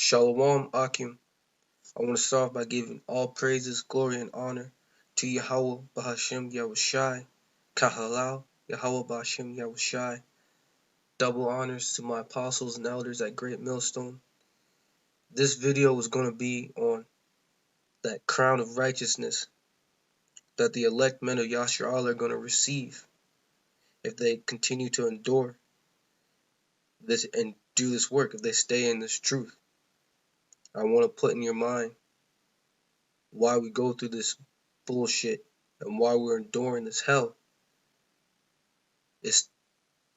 Shalawam Akim. I want to start by giving all praises, glory, and honor to Yahawah Bahashem Yahawashi, Kal Halal Yahawah Bahashem Yahawashi. Double honors to my apostles and elders at Great Millstone. This video is going to be on that crown of righteousness that the elect men of Yasharahla are going to receive if they continue to endure this and do this work, if they stay in this truth. I want to put in your mind why we go through this bullshit and why we're enduring this hell. It's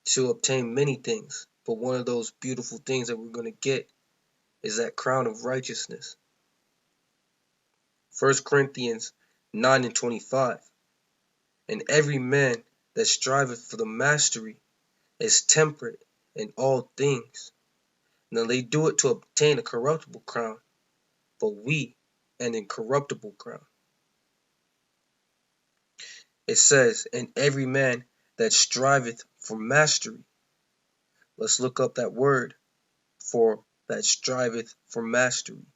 to obtain many things, but one of those beautiful things that we're going to get is that crown of righteousness. 1 Corinthians 9:25. And every man that striveth for the mastery is temperate in all things. Now they do it to obtain a corruptible crown, but we an incorruptible crown. It says, and every man that striveth for mastery. Let's look up that word for that striveth for mastery.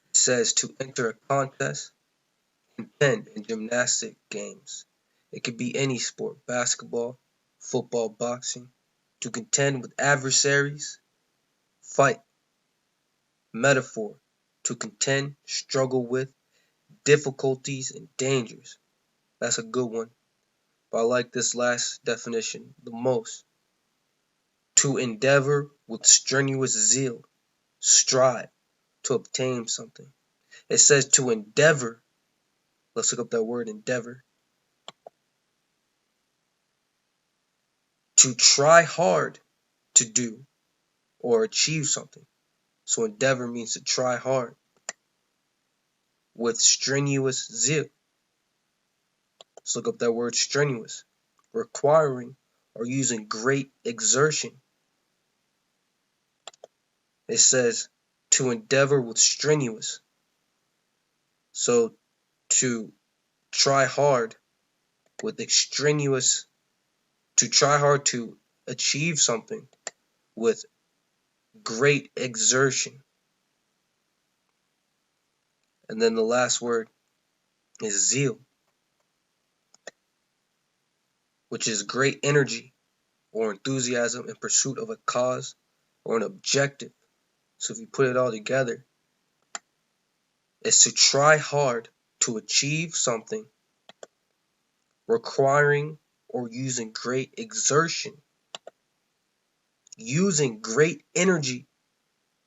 It says to enter a contest, contend in gymnastic games. It could be any sport, basketball, football, boxing. To contend with adversaries, fight. Metaphor, to contend, struggle with, difficulties and dangers. That's a good one. But I like this last definition the most. To endeavor with strenuous zeal, strive to obtain something. It says to endeavor. Let's look up that word endeavor. To try hard to do or achieve something. So endeavor means to try hard with strenuous zeal. Let's look up that word strenuous. Requiring or using great exertion. It says to endeavor with strenuous. So to try hard with extraneous, to try hard to achieve something with great exertion. And then the last word is zeal, which is great energy or enthusiasm in pursuit of a cause or an objective. So if you put it all together, it's to try hard to achieve something, requiring or using great exertion, using great energy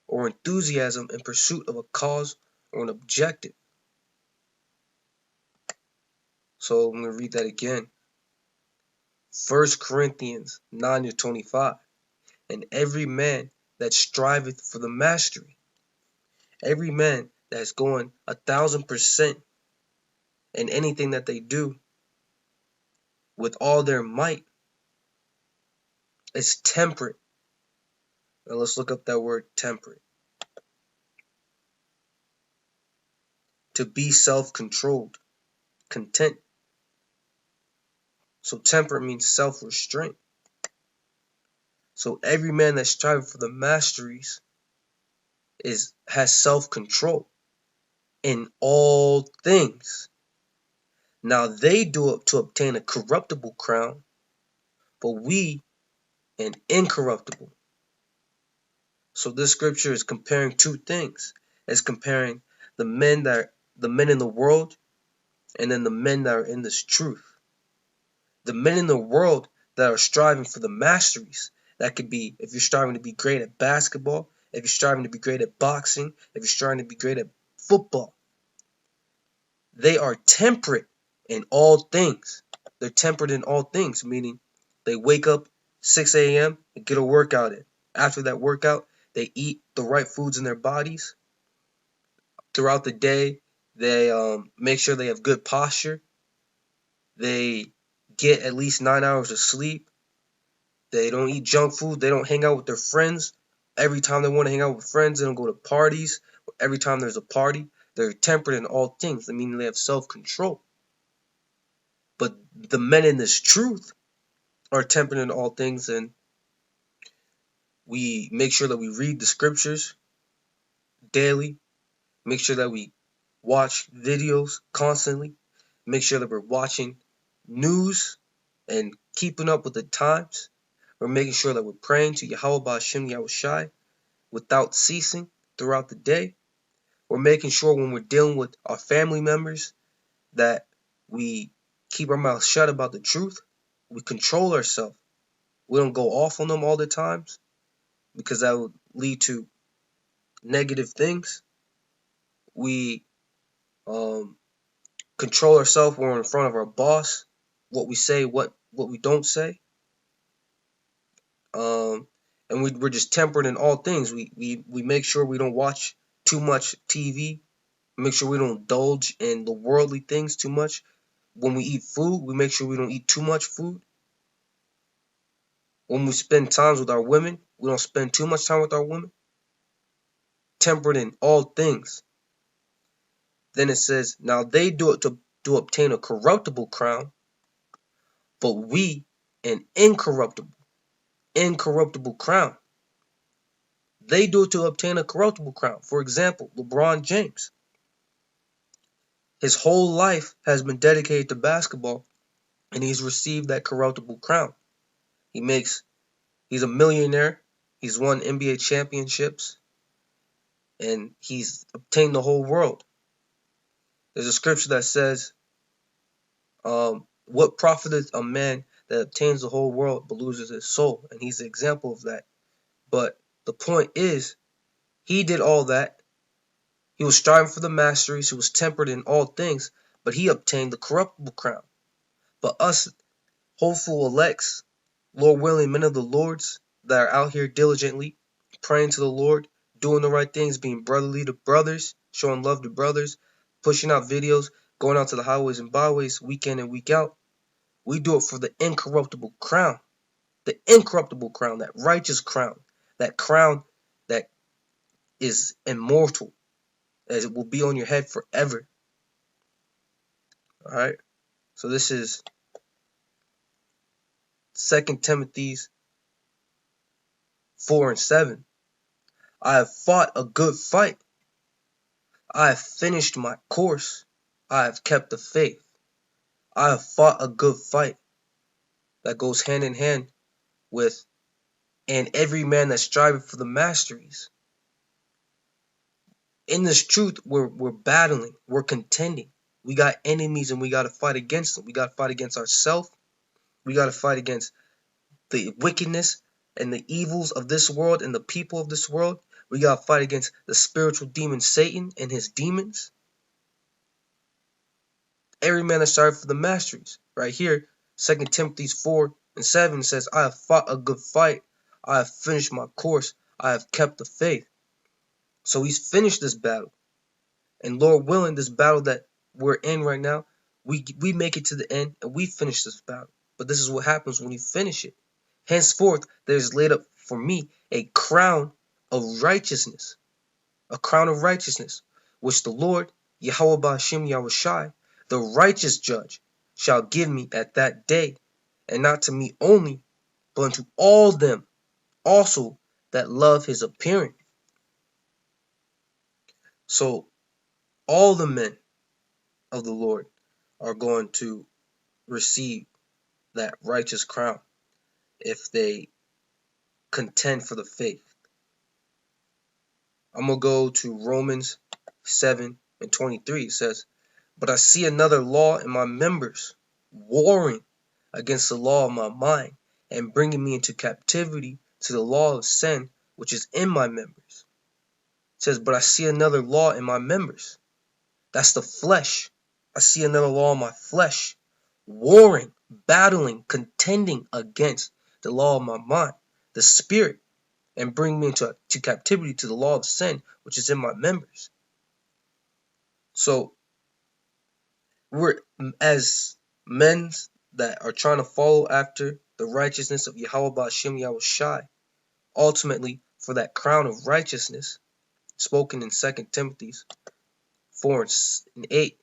or enthusiasm in pursuit of a cause or an objective. So I'm going to read that again. 1 Corinthians 9:25. And every man that striveth for the mastery, every man that's going 1,000% in anything that they do with all their might, is temperate. Now let's look up that word temperate. To be self-controlled, content. So temperate means self-restraint. So every man that's striving for the masteries has self-control in all things. Now they do it to obtain a corruptible crown, but we an incorruptible. So this scripture is comparing two things. It's comparing the men in the world and then the men that are in this truth. The men in the world that are striving for the masteries. That could be if you're striving to be great at basketball, if you're striving to be great at boxing, if you're striving to be great at football. They are temperate in all things. They're temperate in all things, meaning they wake up 6 a.m. and get a workout in. After that workout, they eat the right foods in their bodies. Throughout the day, they make sure they have good posture. They get at least 9 hours of sleep. They don't eat junk food. They don't hang out with their friends. Every time they want to hang out with friends, they don't go to parties. Every time there's a party, they're temperate in all things. I mean, they have self-control. But the men in this truth, are tempered in all things, and we make sure that we read the scriptures daily, make sure that we watch videos constantly, make sure that we're watching news and keeping up with the times. We're making sure that we're praying to Yahawah Ba'Shem Yahawashi without ceasing throughout the day. We're making sure when we're dealing with our family members that we keep our mouths shut about the truth. We control ourselves. We don't go off on them all the times because that would lead to negative things. We control ourselves when we're in front of our boss, what we say, what we don't say. And we're just tempered in all things. We make sure we don't watch too much TV. Make sure we don't indulge in the worldly things too much. When we eat food, we make sure we don't eat too much food. When we spend times with our women, we don't spend too much time with our women. Tempered in all things. Then it says, now they do it to obtain a corruptible crown, but we an incorruptible crown. They do it to obtain a corruptible crown. For example, LeBron James. His whole life has been dedicated to basketball, and he's received that corruptible crown. He's a millionaire. He's won NBA championships, and he's obtained the whole world. There's a scripture that says, what profiteth a man that obtains the whole world but loses his soul? And he's the example of that. But the point is, he did all that. He was striving for the masteries. He was tempered in all things, but he obtained the corruptible crown. But us hopeful elects, Lord willing, men of the Lords that are out here diligently praying to the Lord, doing the right things, being brotherly to brothers, showing love to brothers, pushing out videos, going out to the highways and byways week in and week out. We do it for the incorruptible crown, that righteous crown, that crown that is immortal, as it will be on your head forever. All right. So this is 2 Timothy 4:7. I have fought a good fight. I have finished my course. I have kept the faith. I have fought a good fight. That goes hand in hand with, and every man that's striving for the masteries. In this truth, we're battling, we're contending. We got enemies and we got to fight against them. We got to fight against ourselves. We got to fight against the wickedness and the evils of this world and the people of this world. We got to fight against the spiritual demon Satan and his demons. Every man that's striving for the masteries. Right here, 2 Timothy 4:7 says, I have fought a good fight. I have finished my course. I have kept the faith. So he's finished this battle. And Lord willing, this battle that we're in right now, we make it to the end and we finish this battle. But this is what happens when you finish it. Henceforth, there is laid up for me a crown of righteousness. A crown of righteousness, which the Lord, Yahawah Ba'Shem Yahawashi, the righteous judge, shall give me at that day, and not to me only, but unto all them also that love his appearing. So all the men of the Lord are going to receive that righteous crown if they contend for the faith. I'm going to go to Romans 7:23. It says, but I see another law in my members, warring against the law of my mind, and bringing me into captivity to the law of sin, which is in my members. It says, but I see another law in my members. That's the flesh. I see another law in my flesh, warring, battling, contending against the law of my mind, the spirit, and bring me into captivity to the law of sin, which is in my members. So we're, as men that are trying to follow after the righteousness of Yahawah Ba'Shem Yahawashi, ultimately for that crown of righteousness, spoken in 2 Timothy 4:8,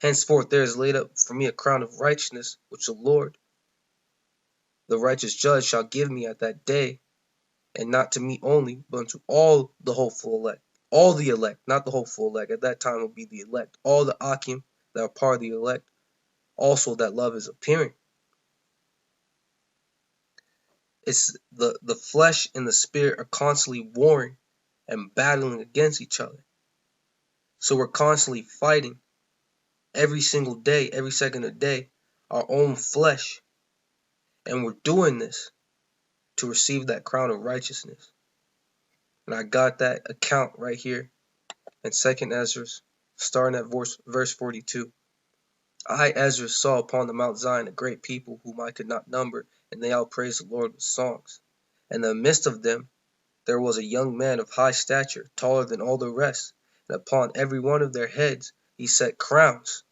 henceforth there is laid up for me a crown of righteousness, which the Lord, the righteous judge shall give me at that day, and not to me only, but unto all the hopeful elect. All the elect, not the hopeful elect. At that time it will be the elect. All the Akim that are part of the elect, also that love is appearing. It's the flesh and the spirit are constantly warring and battling against each other. So we're constantly fighting every single day, every second of the day, our own flesh. And we're doing this to receive that crown of righteousness. And I got that account right here in 2nd Ezra, starting at verse 42. I, Ezra, saw upon the Mount Zion a great people whom I could not number, and they all praised the Lord with songs. And in the midst of them there was a young man of high stature, taller than all the rest, and upon every one of their heads he set crowns,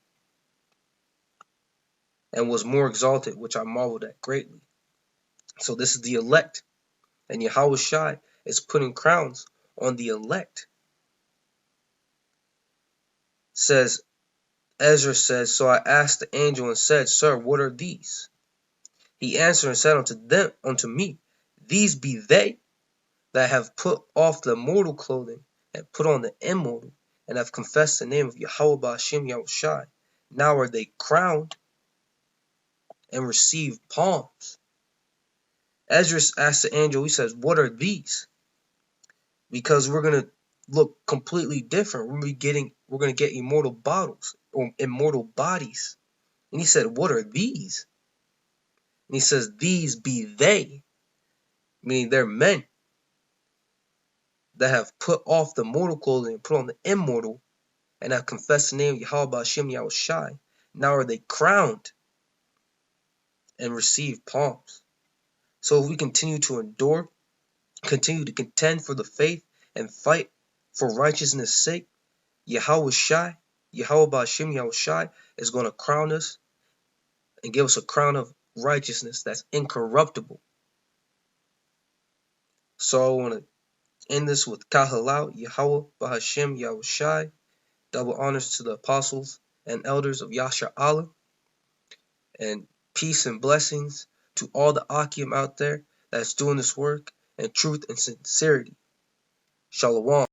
and was more exalted, which I marveled at greatly. So this is the elect, and Yahawashi is putting crowns on the elect. Says Ezra says, so I asked the angel and said, Sir, what are these? He answered and said unto me, These be they that have put off the mortal clothing and put on the immortal, and have confessed the name of Yahawah Ba'ashem Yahawashi. Now are they crowned and receive palms. Ezra asks the angel, he says, what are these? Because we're going to look completely different. We're going to get immortal bodies. And he said, what are these? And he says, these be they, meaning they're men that have put off the mortal clothing and put on the immortal, and have confessed the name of Yahawah Ba'ashem Yahawashi. Now are they crowned and receive palms. So if we continue to endure, continue to contend for the faith, and fight for righteousness' sake, Yahawashi, Yahawah Ba'ashem Yahawashi, is going to crown us and give us a crown of righteousness that's incorruptible. So I want to end this with Kal Halal Yahawah Ba'ashem Yahawashi. Double honors to the apostles and elders of Yasharahla, and peace and blessings to all the Akim out there that's doing this work in truth and sincerity. Shalawam.